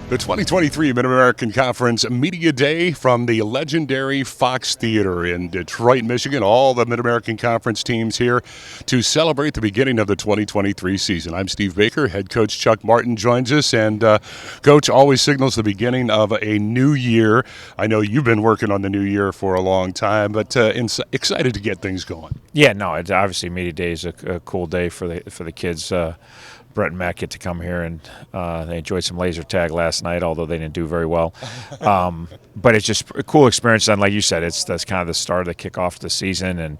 The 2023 Mid-American Conference Media Day from the legendary Fox Theater in Detroit, Michigan. All the Mid-American Conference teams here to celebrate the beginning of the 2023 season. I'm Steve Baker. Head coach Chuck Martin joins us, and Coach always signals the beginning of a new year. I know you've been working on the new year for a long time, but excited to get things going. Yeah, no, it's obviously Media Day is a cool day for the kids. Brett and Matt get to come here, and they enjoyed some laser tag last night, although they didn't do very well. But it's just a cool experience, and like you said, that's kind of the start of the kickoff of the season, and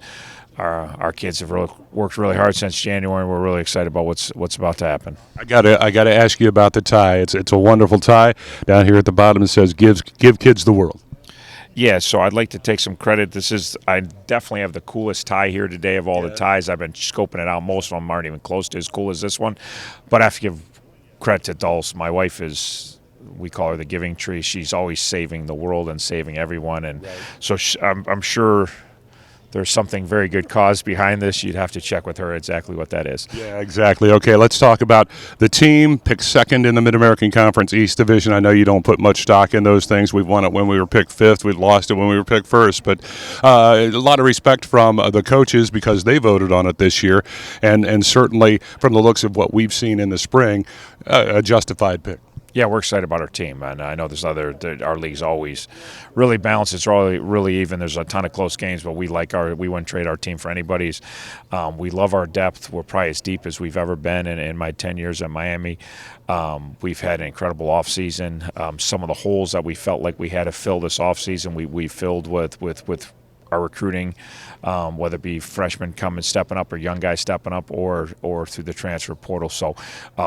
our kids have worked really hard since January, and we're really excited about what's about to happen. I gotta ask you about the tie. It's a wonderful tie. Down here at the bottom it says give kids the world. Yeah, so I'd like to take some credit. I definitely have the coolest tie here today of all the ties. I've been scoping it out. Most of them aren't even close to as cool as this one. But I have to give credit to Dulce. My wife we call her the giving tree. She's always saving the world and saving everyone. And so I'm sure there's something very good cause behind this. You'd have to check with her exactly what that is. Yeah, exactly. Okay, let's talk about the team. Picked second in the Mid-American Conference East Division. I know you don't put much stock in those things. We've won it when we were picked fifth. We lost it when we were picked first. But a lot of respect from the coaches because they voted on it this year. And certainly from the looks of what we've seen in the spring, a justified pick. Yeah, we're excited about our team, and I know our league's always really balanced. It's really even. There's a ton of close games, but we wouldn't trade our team for anybody's. We love our depth. We're probably as deep as we've ever been in my 10 years at Miami. We've had an incredible offseason. Some of the holes that we felt like we had to fill this offseason, we filled with our recruiting, whether it be freshmen coming stepping up or young guys stepping up or through the transfer portal. So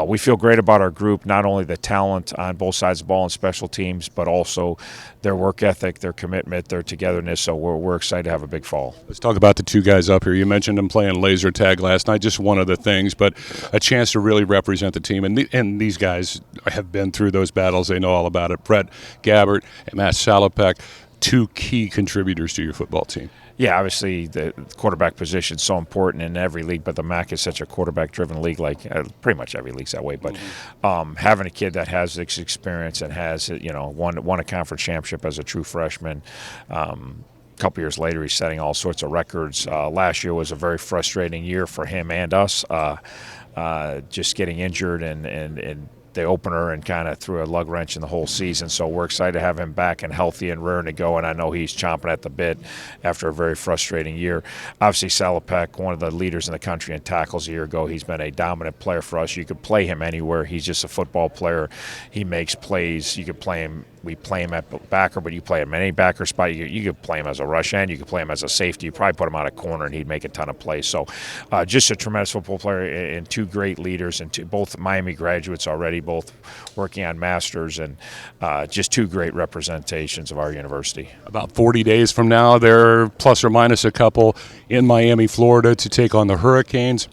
we feel great about our group, not only the talent on both sides of the ball and special teams, but also their work ethic, their commitment, their togetherness. So we're excited to have a big fall. Let's talk about the two guys up here. You mentioned them playing laser tag last night, just one of the things, but a chance to really represent the team. And these guys have been through those battles. They know all about it. Brett Gabbert and Matt Salopek, two key contributors to your football team. Yeah, obviously the quarterback position is so important in every league, but the MAC is such a quarterback-driven league, like pretty much every league's that way. But having a kid that has this experience and has won a conference championship as a true freshman. A couple years later, he's setting all sorts of records. Last year was a very frustrating year for him and us, just getting injured and the opener and kind of threw a lug wrench in the whole season. So we're excited to have him back and healthy and raring to go, and I know he's chomping at the bit after a very frustrating year. Obviously, Salopek, one of the leaders in the country in tackles a year ago, he's been a dominant player for us. You could play him anywhere. He's just a football player. He makes plays. You could play him. We play him at backer, but you play him in any backer spot. You could play him as a rush end. You could play him as a safety. You probably put him out of corner, and he'd make a ton of plays. So just a tremendous football player and two great leaders, and both Miami graduates already, both working on masters, and just two great representations of our university. About 40 days from now, they're plus or minus a couple in Miami, Florida to take on the Hurricanes.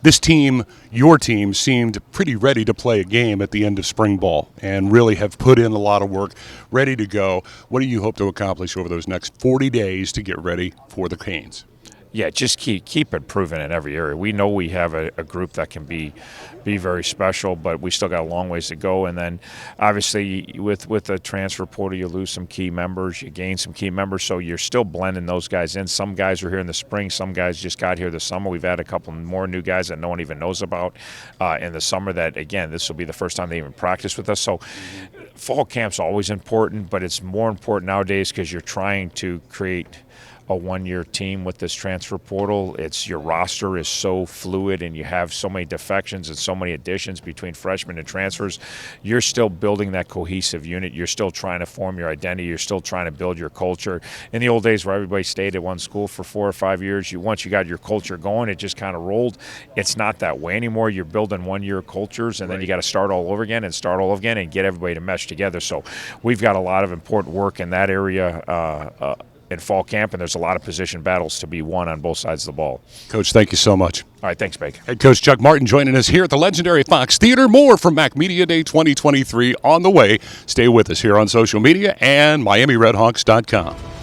This team, your team, seemed pretty ready to play a game at the end of spring ball and really have put in a lot of work, ready to go. What do you hope to accomplish over those next 40 days to get ready for the Canes? Yeah, just keep improving in every area. We know we have a group that can be very special, but we still got a long ways to go. And then, obviously, with the transfer portal, you lose some key members, you gain some key members, so you're still blending those guys in. Some guys are here in the spring, some guys just got here this summer. We've had a couple more new guys that no one even knows about in the summer that, again, this will be the first time they even practice with us. So fall camp's always important, but it's more important nowadays because you're trying to create a one-year team with this transfer portal. Your roster is so fluid and you have so many defections and so many additions between freshmen and transfers. You're still building that cohesive unit. You're still trying to form your identity. You're still trying to build your culture. In the old days where everybody stayed at one school for 4 or 5 years, once you got your culture going, it just kind of rolled. It's not that way anymore. You're building one-year cultures, and then you got to start all over again and get everybody to mesh together. So we've got a lot of important work in that area in fall camp, and there's a lot of position battles to be won on both sides of the ball. Coach, thank you so much. All right, thanks, Baker. Head coach Chuck Martin joining us here at the legendary Fox Theater. More from MAC Media Day 2023 on the way. Stay with us here on social media and MiamiRedHawks.com.